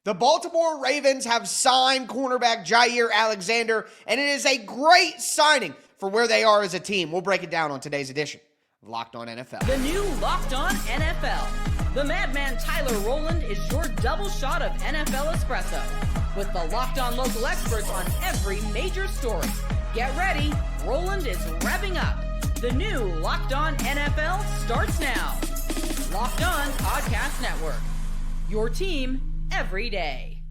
The Baltimore Ravens have signed cornerback Jaire Alexander, and it is a great signing for where they are as a team. We'll break it down on today's edition of Locked On NFL. The new Locked On NFL. The madman Tyler Rowland is your double shot of NFL espresso, with the Locked On local experts on every major story. Get ready, Rowland is revving up. The new Locked On NFL starts now. Locked On Podcast Network. Your team every day.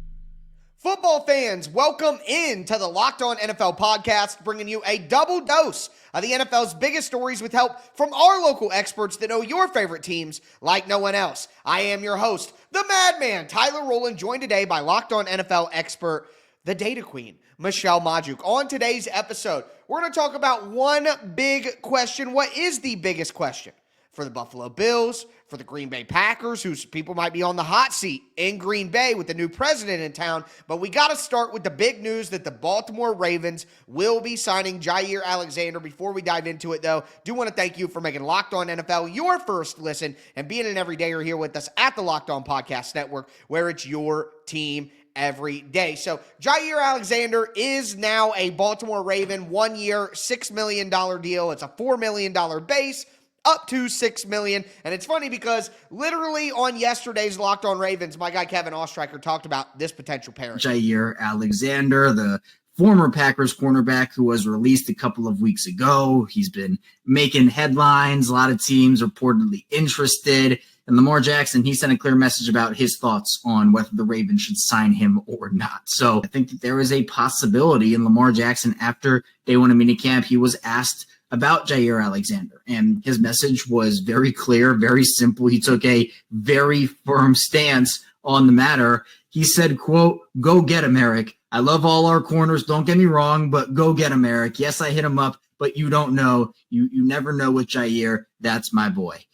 Football fans, welcome in to the Locked On NFL podcast, bringing you a double dose of the NFL's biggest stories with help from our local experts that know your favorite teams like no one else. I am your host, the madman, Tyler Rowland, joined today by Locked On NFL expert, the data queen, Michelle Majuk. On today's episode, we're going to talk about one big question. What is the biggest question for the Buffalo Bills, for the Green Bay Packers, whose people might be on the hot seat in Green Bay with the new president in town? But we got to start with the big news that the Baltimore Ravens will be signing Jaire Alexander. Before we dive into it, though, do want to thank you for making Locked On NFL your first listen and being an everydayer here with us at the Locked On Podcast Network, where it's your team every day. So Jaire Alexander is now a Baltimore Raven, 1 year, $6 million deal. It's a $4 million base, up to $6 million. And it's funny because literally on yesterday's Locked On Ravens, my guy Kevin Ostreicher talked about this potential pairing. Jaire Alexander, the former Packers cornerback who was released a couple of weeks ago. He's been making headlines. A lot of teams reportedly interested. And Lamar Jackson, he sent a clear message about his thoughts on whether the Ravens should sign him or not. So I think that there is a possibility. And Lamar Jackson, after day one of minicamp, he was asked about Jaire Alexander, and his message was very clear, very simple. He took a very firm stance on the matter. He said, quote, "Go get him, Eric. I love all our corners. Don't get me wrong, but go get him, Eric. Yes, I hit him up, but you don't know. You never know with Jaire. That's my boy."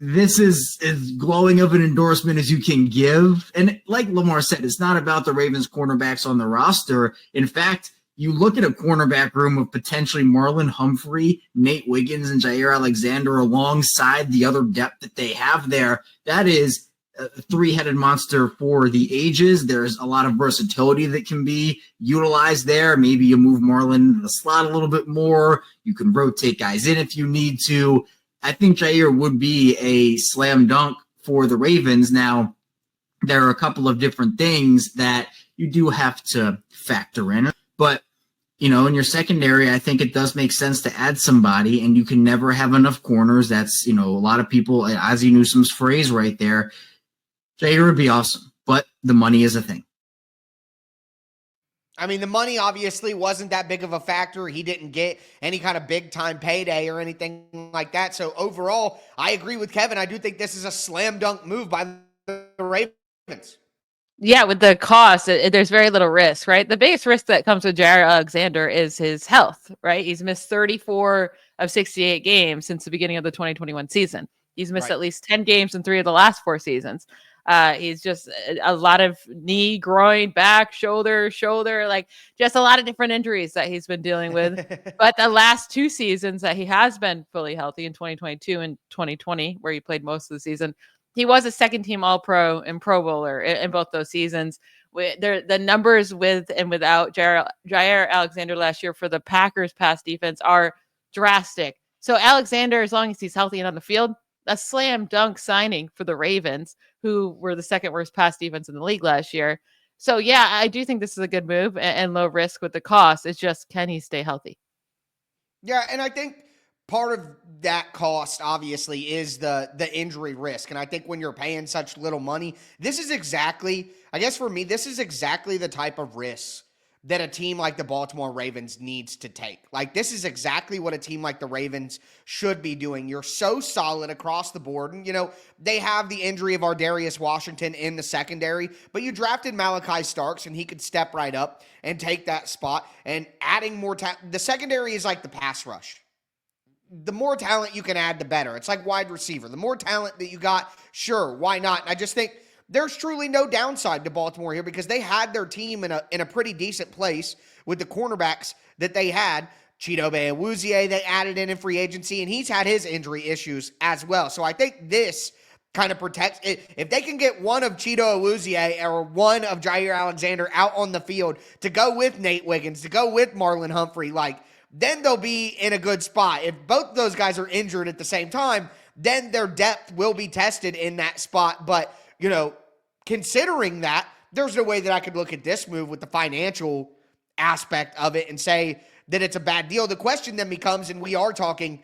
This is as glowing of an endorsement as you can give. And like Lamar said, it's not about the Ravens cornerbacks on the roster. In fact, you look at a cornerback room of potentially Marlon Humphrey, Nate Wiggins, and Jaire Alexander alongside the other depth that they have there. That is a three-headed monster for the ages. There's a lot of versatility that can be utilized there. Maybe you move Marlon into the slot a little bit more. You can rotate guys in if you need to. I think Jaire would be a slam dunk for the Ravens. Now, there are a couple of different things that you do have to factor in, but you know, in your secondary, I think it does make sense to add somebody, and you can never have enough corners. That's, a lot of people, Ozzie Newsome's phrase right there. Jaire would be awesome, but the money is a thing. I mean, the money obviously wasn't that big of a factor. He didn't get any kind of big-time payday or anything like that. So overall, I agree with Kevin. I do think this is a slam dunk move by the Ravens. Yeah, with the cost, there's very little risk, right? The biggest risk that comes with Jaire Alexander is his health, right? He's missed 34 of 68 games since the beginning of the 2021 season. He's missed at least 10 games in 3 of the last 4 seasons. He's just a lot of knee, groin, back, shoulder, like just a lot of different injuries that he's been dealing with. But the last 2 seasons that he has been fully healthy, in 2022 and 2020, where he played most of the season, he was a second-team All-Pro and Pro Bowler in both those seasons. The numbers with and without Jaire Alexander last year for the Packers' pass defense are drastic. So Alexander, as long as he's healthy and on the field, a slam dunk signing for the Ravens, who were the second worst pass defense in the league last year. So yeah, I do think this is a good move and low risk with the cost. It's just, can he stay healthy? Yeah, and I think part of that cost, obviously, is the injury risk. And I think when you're paying such little money, this is exactly, I guess for me, this is exactly the type of risk that a team like the Baltimore Ravens needs to take. Like, this is exactly what a team like the Ravens should be doing. You're so solid across the board. And, they have the injury of Ardarius Washington in the secondary, but you drafted Malachi Starks, and he could step right up and take that spot. And adding more the secondary is like the pass rush. The more talent you can add, the better. It's like wide receiver. The more talent that you got, sure, why not? And I just think there's truly no downside to Baltimore here because they had their team in a pretty decent place with the cornerbacks that they had. Chidobe Awuzie, they added in free agency, and he's had his injury issues as well. So I think this kind of protects it. If they can get one of Cheeto Awuzie or one of Jaire Alexander out on the field to go with Nate Wiggins, to go with Marlon Humphrey, like, then they'll be in a good spot. If both of those guys are injured at the same time, then their depth will be tested in that spot. But, considering that, there's no way that I could look at this move with the financial aspect of it and say that it's a bad deal. The question then becomes, and we are talking,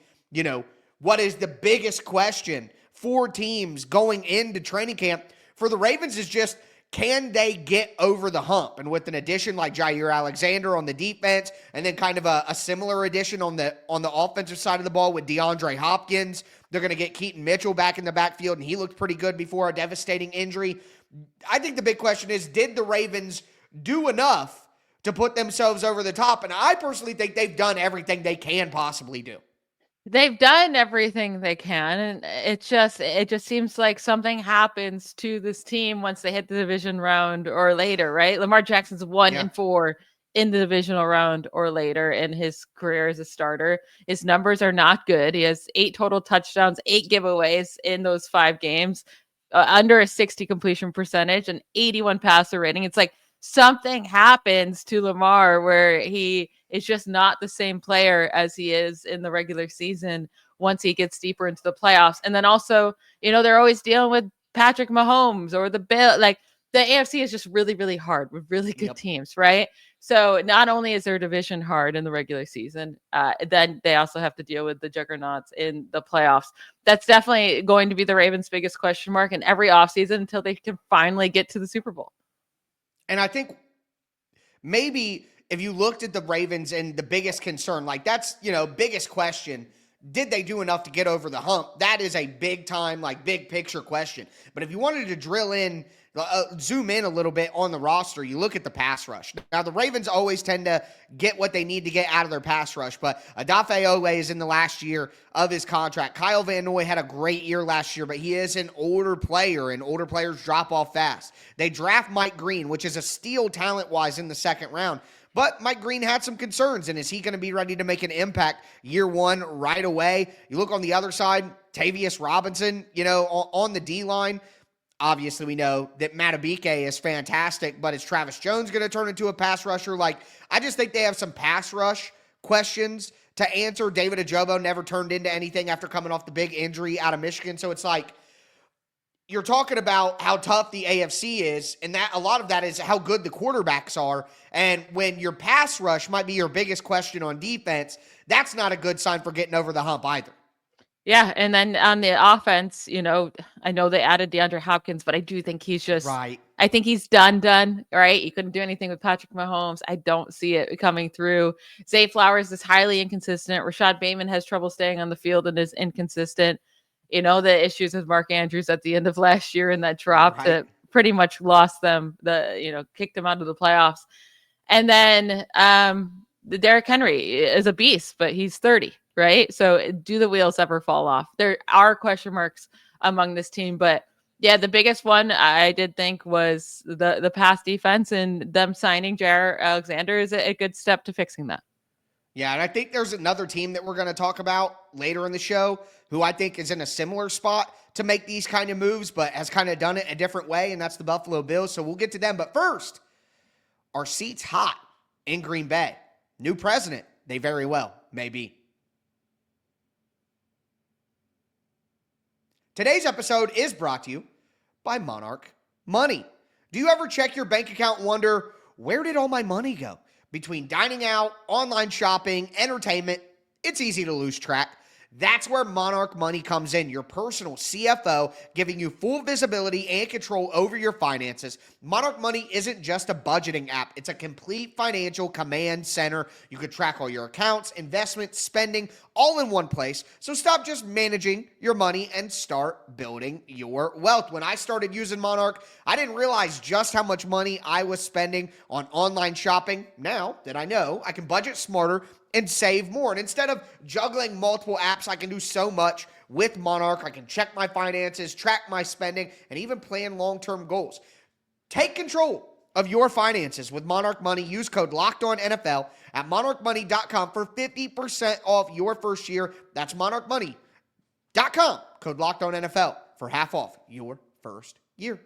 what is the biggest question for teams going into training camp for the Ravens is just, can they get over the hump? And with an addition like Jaire Alexander on the defense, and then kind of a similar addition on the offensive side of the ball with DeAndre Hopkins, they're going to get Keaton Mitchell back in the backfield, and he looked pretty good before a devastating injury. I think the big question is, did the Ravens do enough to put themselves over the top? And I personally think they've done everything they can possibly do. They've done everything they can, and it just seems like something happens to this team once they hit the division round or later, right? Lamar Jackson's 1-4 in the divisional round or later in his career as a starter. His numbers are not good. He has 8 total touchdowns, 8 giveaways in those 5 games, under a 60 completion percentage, and 81 passer rating. It's like something happens to Lamar where he is just not the same player as he is in the regular season once he gets deeper into the playoffs. And then also, they're always dealing with Patrick Mahomes or the Bill. Like, the AFC is just really, really hard with really good teams, right? So not only is their division hard in the regular season, then they also have to deal with the juggernauts in the playoffs. That's definitely going to be the Ravens' biggest question mark in every offseason until they can finally get to the Super Bowl. And I think maybe if you looked at the Ravens and the biggest concern, like that's, biggest question, did they do enough to get over the hump? That is a big time, like big picture question. But if you wanted to drill in, zoom in a little bit on the roster, you look at the pass rush. Now, the Ravens always tend to get what they need to get out of their pass rush, but Odafe Oweh is in the last year of his contract. Kyle Van Noy had a great year last year, but he is an older player, and older players drop off fast. They draft Mike Green, which is a steal talent-wise in the second round, but Mike Green had some concerns, and is he going to be ready to make an impact year one right away? You look on the other side, Tavius Robinson, on the D-line. Obviously, we know that Matabike is fantastic, but is Travis Jones going to turn into a pass rusher? Like, I just think they have some pass rush questions to answer. David Ajobo never turned into anything after coming off the big injury out of Michigan. So it's like, you're talking about how tough the AFC is, and that a lot of that is how good the quarterbacks are. And when your pass rush might be your biggest question on defense, that's not a good sign for getting over the hump either. Yeah, and then on the offense, I know they added DeAndre Hopkins, but I do think he's just right. I think he's done, right? You couldn't do anything with Patrick Mahomes. I don't see it coming through. Zay Flowers is highly inconsistent. Rashad Bateman has trouble staying on the field and is inconsistent. The issues with Mark Andrews at the end of last year in that drop that pretty much lost them, kicked them out of the playoffs. And then the Derrick Henry is a beast, but he's 30. Right? So do the wheels ever fall off? There are question marks among this team, but yeah, the biggest one I did think was the pass defense, and them signing Jaire Alexander is a good step to fixing that. Yeah, and I think there's another team that we're going to talk about later in the show who I think is in a similar spot to make these kind of moves, but has kind of done it a different way, and that's the Buffalo Bills. So we'll get to them. But first, are seats hot in Green Bay? New president, they very well may be. Today's episode is brought to you by Monarch Money. Do you ever check your bank account and wonder, where did all my money go? Between dining out, online shopping, entertainment, it's easy to lose track. That's where Monarch Money comes in, your personal CFO, giving you full visibility and control over your finances. Monarch Money isn't just a budgeting app. It's a complete financial command center. You can track all your accounts, investments, spending, all in one place. So stop just managing your money and start building your wealth. When I started using Monarch, I didn't realize just how much money I was spending on online shopping. Now that I know, I can budget smarter and save more. And instead of juggling multiple apps, I can do so much with Monarch. I can check my finances, track my spending, and even plan long-term goals. Take control of your finances with Monarch Money. Use code LOCKEDONNFL at monarchmoney.com for 50% off your first year. That's monarchmoney.com, code LOCKEDONNFL for half off your first year.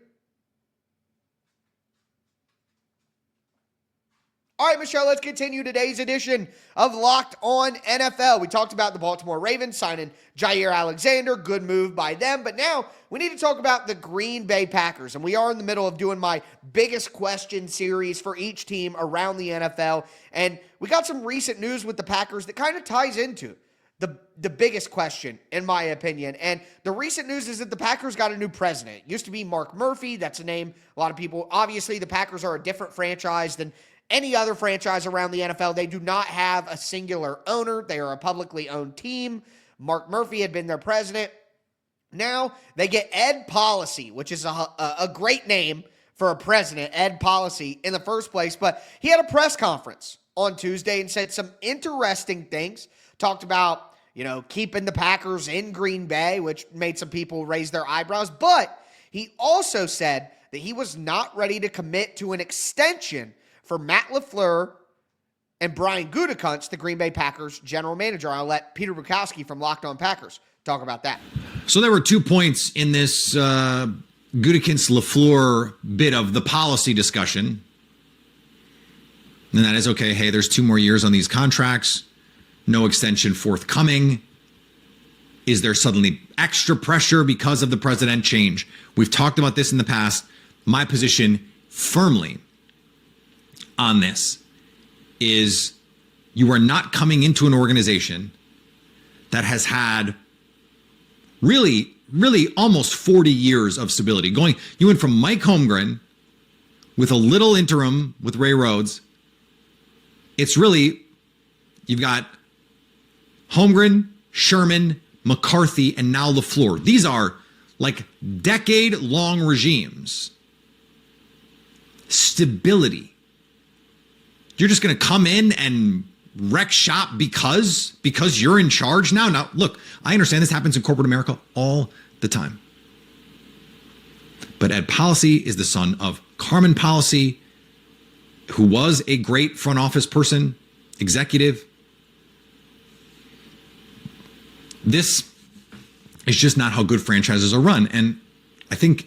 All right, Michelle, let's continue today's edition of Locked On NFL. We talked about the Baltimore Ravens signing Jaire Alexander. Good move by them. But now we need to talk about the Green Bay Packers. And we are in the middle of doing my biggest question series for each team around the NFL. And we got some recent news with the Packers that kind of ties into the biggest question, in my opinion. And the recent news is that the Packers got a new president. It used to be Mark Murphy. That's a name a lot of people. Obviously, the Packers are a different franchise than any other franchise around the NFL. They do not have a singular owner. They are a publicly owned team. Mark Murphy had been their president. Now they get Ed Policy, which is a great name for a president, Ed Policy, in the first place. But he had a press conference on Tuesday and said some interesting things. Talked about, keeping the Packers in Green Bay, which made some people raise their eyebrows. But he also said that he was not ready to commit to an extension for Matt LaFleur and Brian Gutekunst, the Green Bay Packers general manager. I'll let Peter Bukowski from Locked On Packers talk about that. So there were 2 points in this Gutekunst-LaFleur bit of the policy discussion. And that is, okay, hey, there's 2 more years on these contracts. No extension forthcoming. Is there suddenly extra pressure because of the president change? We've talked about this in the past. My position firmly on this is you are not coming into an organization that has had really almost 40 years of stability. You went from Mike Holmgren with a little interim with Ray Rhodes. It's really, you've got Holmgren, Sherman, McCarthy, and now LaFleur. These are like decade-long regimes. Stability. You're just going to come in and wreck shop because you're in charge now? Now, look, I understand this happens in corporate America all the time. But Ed Policy is the son of Carmen Policy, who was a great front office person, executive. This is just not how good franchises are run. And I think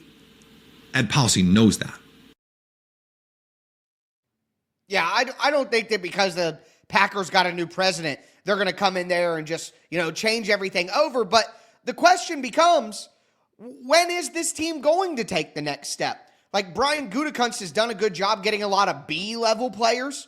Ed Policy knows that. Yeah, I don't think that because the Packers got a new president, they're going to come in there and just, change everything over. But the question becomes, when is this team going to take the next step? Like, Brian Gutekunst has done a good job getting a lot of B-level players,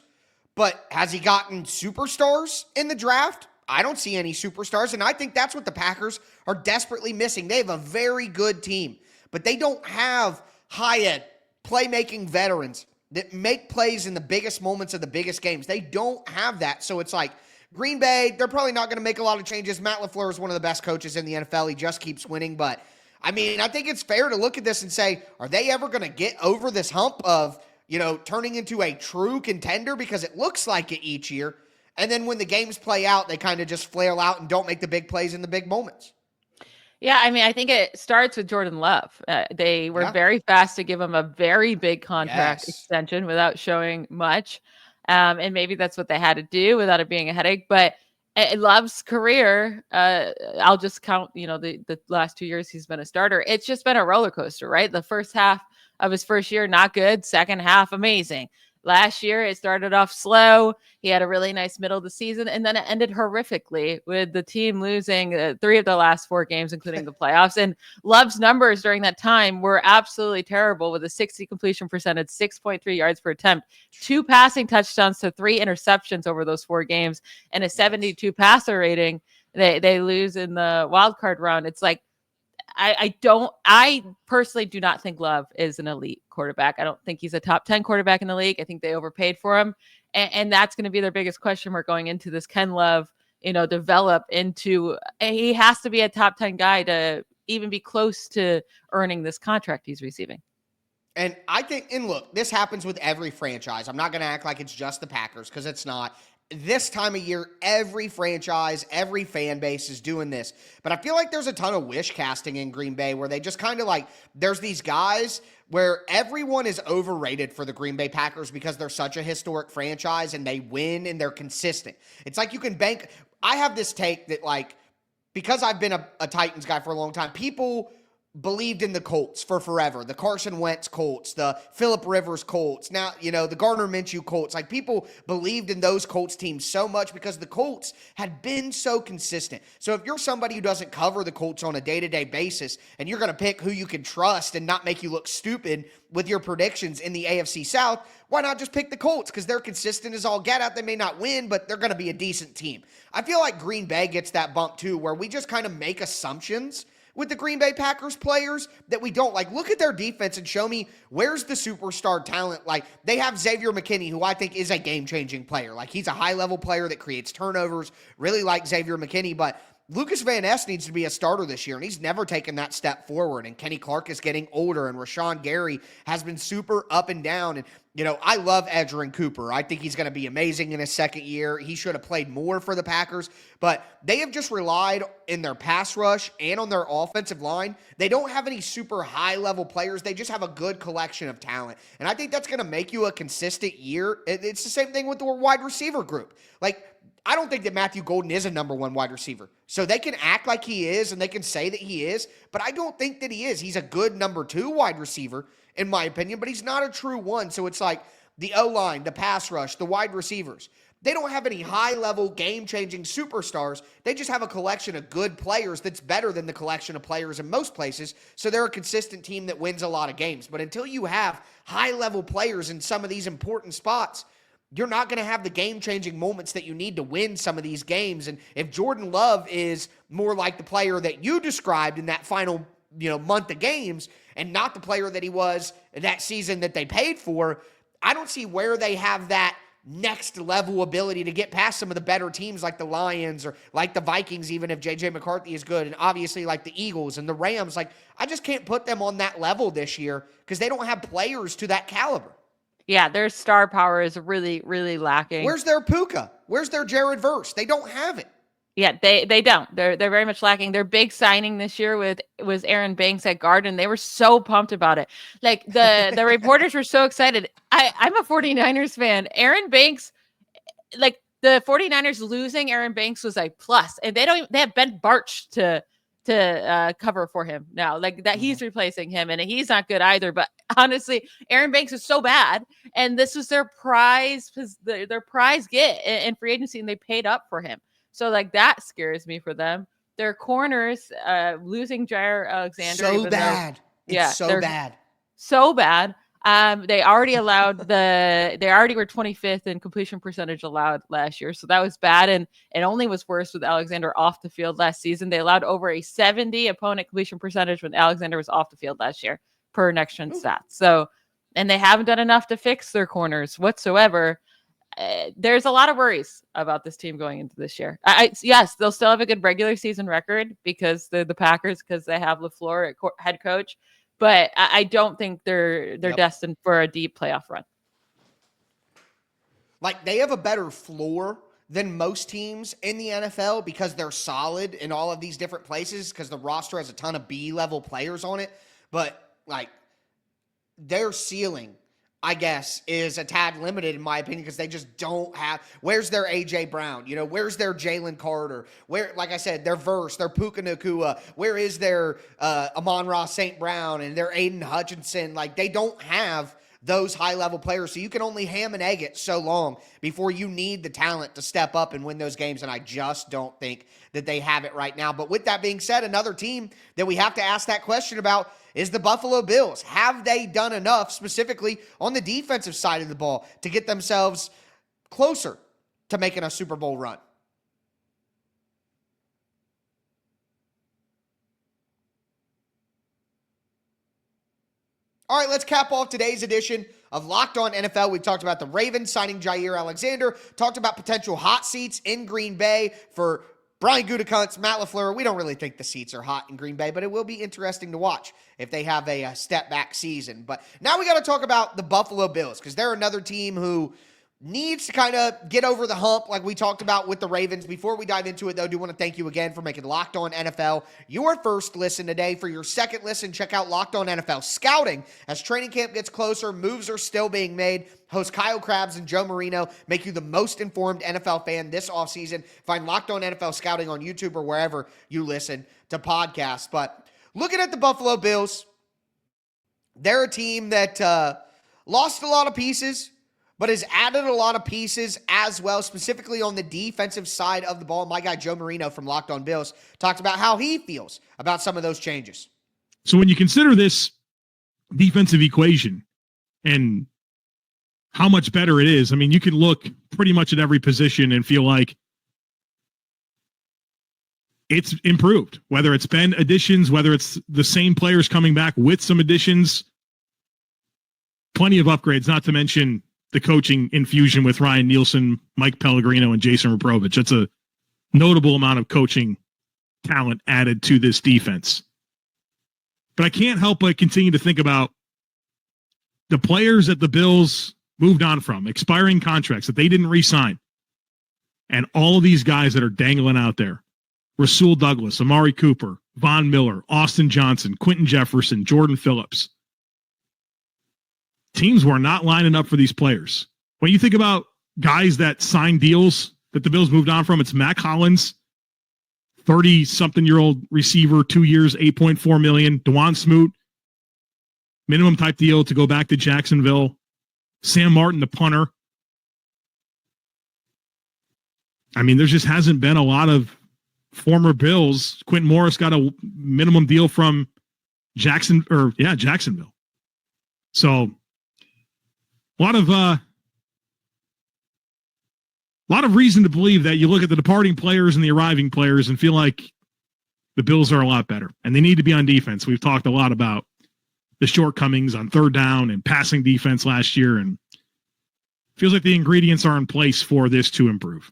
but has he gotten superstars in the draft? I don't see any superstars, and I think that's what the Packers are desperately missing. They have a very good team, but they don't have high-end playmaking veterans that make plays in the biggest moments of the biggest games. They don't have that. So it's like Green Bay, they're probably not going to make a lot of changes. Matt LaFleur is one of the best coaches in the NFL. He just keeps winning. But, I think it's fair to look at this and say, are they ever going to get over this hump of, turning into a true contender? Because it looks like it each year. And then when the games play out, they kind of just flail out and don't make the big plays in the big moments. Yeah, I think it starts with Jordan Love. They were very fast to give him a very big contract extension without showing much. And maybe that's what they had to do without it being a headache. But Love's career, I'll just count, the last 2 years he's been a starter. It's just been a roller coaster, right? The first half of his first year, not good. Second half, amazing. Last year, it started off slow. He had a really nice middle of the season, and then it ended horrifically with the team losing 3 of the last 4 games, including the playoffs. And Love's numbers during that time were absolutely terrible, with a 60 completion percentage, 6.3 yards per attempt, 2 passing touchdowns to 3 interceptions over those 4 games, and a 72 passer rating. They lose in the wild card round. It's like, I personally do not think Love is an elite quarterback. I don't think he's a top 10 quarterback in the league. I think they overpaid for him. And that's going to be their biggest question mark going into this. Can Love, develop into, he has to be a top 10 guy to even be close to earning this contract he's receiving. And I think, and look, this happens with every franchise. I'm not going to act like it's just the Packers, because it's not. This time of year, every franchise, every fan base is doing this. But I feel like there's a ton of wish casting in Green Bay where they just kind of like, there's these guys where everyone is overrated for the Green Bay Packers because they're such a historic franchise and they win and they're consistent. It's like you can bank. I have this take that, like, because I've been a Titans guy for a long time, people believed in the Colts for forever. The Carson Wentz Colts, the Phillip Rivers Colts, now, the Gardner Minshew Colts. Like, people believed in those Colts teams so much because the Colts had been so consistent. So if you're somebody who doesn't cover the Colts on a day-to-day basis and you're going to pick who you can trust and not make you look stupid with your predictions in the AFC South, why not just pick the Colts? Because they're consistent as all get out. They may not win, but they're going to be a decent team. I feel like Green Bay gets that bump too, where we just kind of make assumptions with the Green Bay Packers players that we don't. Like, look at their defense and show me where's the superstar talent. Like, they have Xavier McKinney, who I think is a game-changing player. Like, he's a high-level player that creates turnovers. Really like Xavier McKinney, but Lucas Van Ness needs to be a starter this year, and he's never taken that step forward. And Kenny Clark is getting older, and Rashawn Gary has been super up and down. And, I love Edgerrin Cooper. I think he's going to be amazing in his second year. He should have played more for the Packers, but they have just relied in their pass rush and on their offensive line. They don't have any super high-level players. They just have a good collection of talent, and I think that's going to make you a consistent year. It's the same thing with the wide receiver group. Like, I don't think that Matthew Golden is a number one wide receiver. So they can act like he is and they can say that he is, but I don't think that he is. He's a good number two wide receiver, in my opinion, but he's not a true one. So it's like the O-line, the pass rush, the wide receivers. They don't have any high-level, game-changing superstars. They just have a collection of good players that's better than the collection of players in most places. So they're a consistent team that wins a lot of games. But until you have high-level players in some of these important spots, you're not going to have the game-changing moments that you need to win some of these games. And if Jordan Love is more like the player that you described in that final, month of games and not the player that he was that season that they paid for, I don't see where they have that next level ability to get past some of the better teams like the Lions or like the Vikings, even if J.J. McCarthy is good, and obviously like the Eagles and the Rams. Like, I just can't put them on that level this year because they don't have players to that caliber. Yeah, their star power is really, really lacking. Where's their Puka? Where's their Jared Verse? They don't have it. Yeah, they don't. They're very much lacking. Their big signing this year was Aaron Banks at guard, and they were so pumped about it. Like, the reporters were so excited. I'm a 49ers fan. Aaron Banks, like, the 49ers losing Aaron Banks was like plus, and they have Ben Barch to cover for him now. Like, that he's replacing him, and he's not good either. But honestly, Aaron Banks is so bad, and this was their prize get in free agency, and they paid up for him. So, like, that scares me for them. Their corners, losing Jaire Alexander. So bad. It's so bad. So bad. They already were 25th in completion percentage allowed last year. So that was bad. And it only was worse with Alexander off the field last season. They allowed over a 70 opponent completion percentage when Alexander was off the field last year per Next Gen Stats. So, and they haven't done enough to fix their corners whatsoever. There's a lot of worries about this team going into this year. Yes, they'll still have a good regular season record because they're the Packers, because they have LaFleur at head coach. But I don't think they're destined for a deep playoff run. Like, they have a better floor than most teams in the NFL because they're solid in all of these different places, because the roster has a ton of B-level players on it. But, like, their ceiling, I guess, is a tad limited in my opinion because they just don't have – where's their A.J. Brown? Where's their Jalen Carter? Where, like I said, their Verse, their Puka Nacua? Where is their Amon-Ra St. Brown and their Aiden Hutchinson? Like, they don't have those high-level players, so you can only ham and egg it so long before you need the talent to step up and win those games, and I just don't think that they have it right now. But with that being said, another team that we have to ask that question about is the Buffalo Bills. Have they done enough, specifically on the defensive side of the ball, to get themselves closer to making a Super Bowl run? All right, let's cap off today's edition of Locked On NFL. We've talked about the Ravens signing Jaire Alexander, talked about potential hot seats in Green Bay for Brian Gutekunst, Matt LaFleur. We don't really think the seats are hot in Green Bay, but it will be interesting to watch if they have a step-back season. But now we got to talk about the Buffalo Bills, because they're another team who needs to kind of get over the hump like we talked about with the Ravens. Before we dive into it, though, I do want to thank you again for making Locked On NFL your first listen today. For your second listen, check out Locked On NFL Scouting. As training camp gets closer, moves are still being made. Host Kyle Krabs and Joe Marino make you the most informed NFL fan this offseason. Find Locked On NFL Scouting on YouTube or wherever you listen to podcasts. But looking at the Buffalo Bills, they're a team that lost a lot of pieces, but has added a lot of pieces as well, specifically on the defensive side of the ball. My guy Joe Marino from Locked On Bills talked about how he feels about some of those changes. So when you consider this defensive equation and how much better it is, I mean, you can look pretty much at every position and feel like it's improved, whether it's been additions, whether it's the same players coming back with some additions, plenty of upgrades, not to mention the coaching infusion with Ryan Nielsen, Mike Pellegrino, and Jason Raprovich. That's a notable amount of coaching talent added to this defense. But I can't help but continue to think about the players that the Bills moved on from, expiring contracts that they didn't re-sign, and all of these guys that are dangling out there. Rasul Douglas, Amari Cooper, Von Miller, Austin Johnson, Quentin Jefferson, Jordan Phillips. Teams were not lining up for these players. When you think about guys that signed deals that the Bills moved on from, it's Mac Hollins, 30-something-year-old receiver, 2 years, $8.4 million. DeJuan Smoot, minimum type deal to go back to Jacksonville. Sam Martin, the punter. I mean, there just hasn't been a lot of former Bills. Quentin Morris got a minimum deal from Jacksonville. So a lot of reason to believe that you look at the departing players and the arriving players and feel like the Bills are a lot better, and they need to be on defense. We've talked a lot about the shortcomings on third down and passing defense last year, and it feels like the ingredients are in place for this to improve.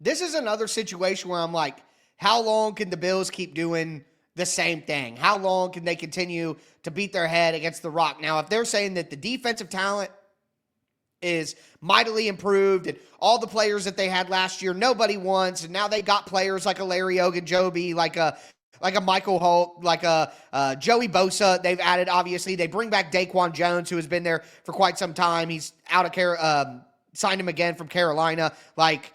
This is another situation where I'm like, how long can the Bills keep doing the same thing? How long can they continue to beat their head against the rock? Now, if they're saying that the defensive talent is mightily improved and all the players that they had last year, nobody wants, and now they got players like a Larry Ogunjobi, like a Michael Holt, like a Joey Bosa. They've added, obviously. They bring back Daquan Jones, who has been there for quite some time. He's out of signed him again from Carolina. Like,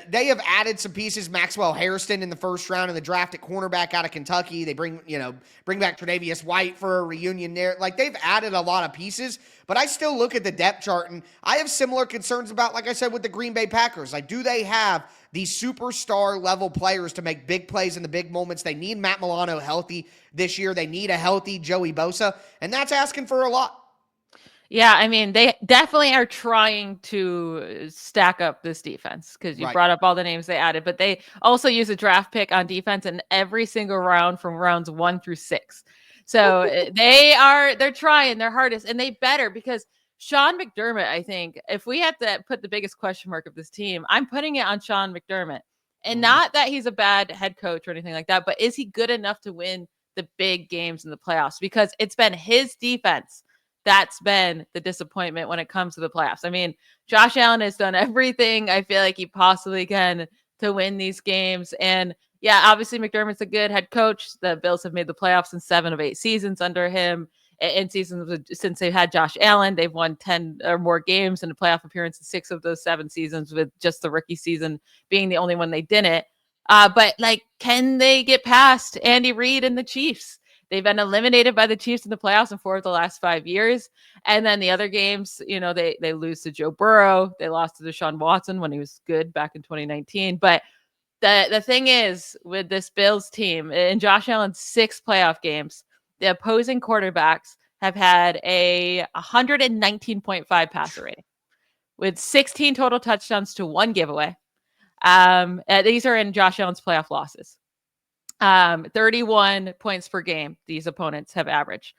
they have added some pieces. Maxwell Hairston in the first round in the draft at cornerback out of Kentucky. They bring back Tre'Davious White for a reunion there. Like, they've added a lot of pieces, but I still look at the depth chart, and I have similar concerns about, like I said, with the Green Bay Packers. Like, do they have these superstar level players to make big plays in the big moments? They need Matt Milano healthy this year. They need a healthy Joey Bosa, and that's asking for a lot. Yeah, I mean, they definitely are trying to stack up this defense because you brought up all the names they added, but they also use a draft pick on defense in every single round from rounds 1 through 6. So they're trying their hardest, and they better, because Sean McDermott, I think, if we had to put the biggest question mark of this team, I'm putting it on Sean McDermott. And not that he's a bad head coach or anything like that, but is he good enough to win the big games in the playoffs? Because it's been his defense that's been the disappointment when it comes to the playoffs. I mean, Josh Allen has done everything I feel like he possibly can to win these games. And yeah, obviously McDermott's a good head coach. The Bills have made the playoffs in 7 of 8 seasons under him. In seasons since they've had Josh Allen, they've won 10 or more games in a playoff appearance in 6 of those 7 seasons, with just the rookie season being the only one they didn't. But like, can they get past Andy Reid and the Chiefs? They've been eliminated by the Chiefs in the playoffs in 4 of the last 5 years. And then the other games, they lose to Joe Burrow. They lost to Deshaun Watson when he was good back in 2019. But the thing is, with this Bills team, in Josh Allen's 6 playoff games, the opposing quarterbacks have had a 119.5 passer rating with 16 total touchdowns to 1 giveaway. These are in Josh Allen's playoff losses. 31 points per game these opponents have averaged.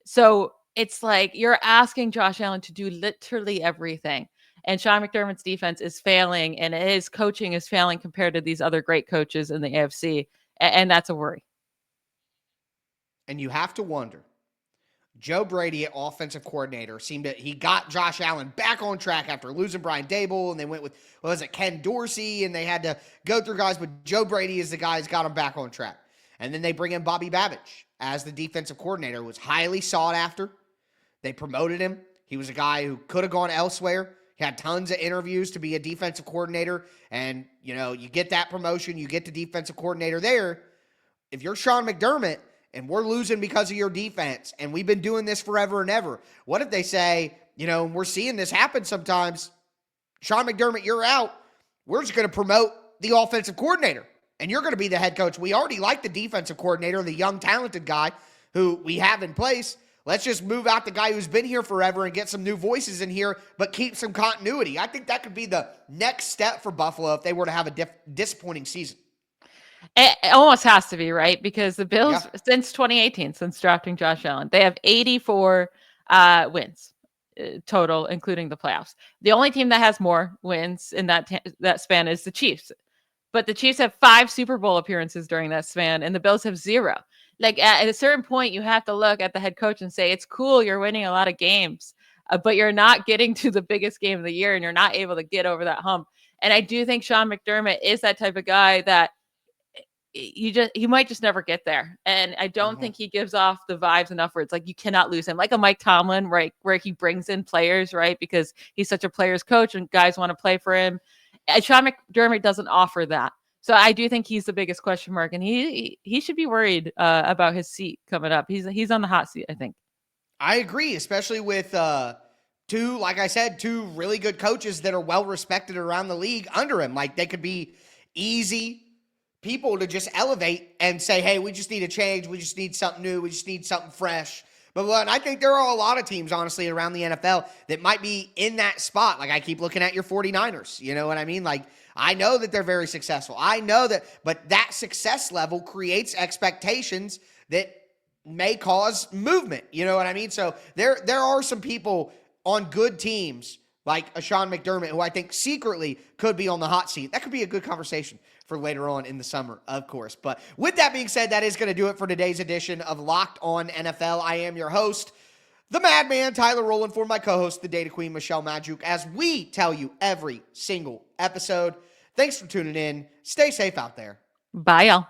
So it's like you're asking Josh Allen to do literally everything. And Sean McDermott's defense is failing, and his coaching is failing compared to these other great coaches in the AFC. And that's a worry. And you have to wonder, Joe Brady, offensive coordinator, he got Josh Allen back on track after losing Brian Dable, and they went with, Ken Dorsey, and they had to go through guys, but Joe Brady is the guy who's got him back on track. And then they bring in Bobby Babich as the defensive coordinator, was highly sought after. They promoted him. He was a guy who could have gone elsewhere. He had tons of interviews to be a defensive coordinator, and, you get that promotion, you get the defensive coordinator there. if you're Sean McDermott and we're losing because of your defense and we've been doing this forever and ever, what if they say, we're seeing this happen sometimes, Sean McDermott, you're out. We're just going to promote the offensive coordinator and you're going to be the head coach. We already like the defensive coordinator, the young, talented guy who we have in place. Let's just move out the guy who's been here forever and get some new voices in here, but keep some continuity. I think that could be the next step for Buffalo if they were to have a disappointing season. It almost has to be, right? Because the Bills, since 2018, since drafting Josh Allen, they have 84 wins total, including the playoffs. The only team that has more wins in that span is the Chiefs. But the Chiefs have 5 Super Bowl appearances during that span, and the Bills have 0. Like, at a certain point, you have to look at the head coach and say, it's cool, you're winning a lot of games, but you're not getting to the biggest game of the year, and you're not able to get over that hump. And I do think Sean McDermott is that type of guy that he might just never get there. And I don't think he gives off the vibes enough where it's like, you cannot lose him. Like a Mike Tomlin, right? Where he brings in players, right? Because he's such a player's coach and guys want to play for him. And Sean McDermott doesn't offer that. So I do think he's the biggest question mark, and he should be worried about his seat coming up. He's on the hot seat, I think. I agree, especially with two really good coaches that are well respected around the league under him. Like, they could be easy people to just elevate and say, hey, we just need a change. We just need something new. We just need something fresh. But I think there are a lot of teams, honestly, around the NFL that might be in that spot. Like, I keep looking at your 49ers. You know what I mean? Like, I know that they're very successful. I know that, but that success level creates expectations that may cause movement. You know what I mean? So there are some people on good teams like a Sean McDermott who I think secretly could be on the hot seat. That could be a good conversation for later on in the summer, of course. But with that being said, that is going to do it for today's edition of Locked On NFL. I am your host, the Madman, Tyler Rowland, for my co-host, the Data Queen, Michelle Majuk, as we tell you every single episode. Thanks for tuning in. Stay safe out there. Bye, y'all.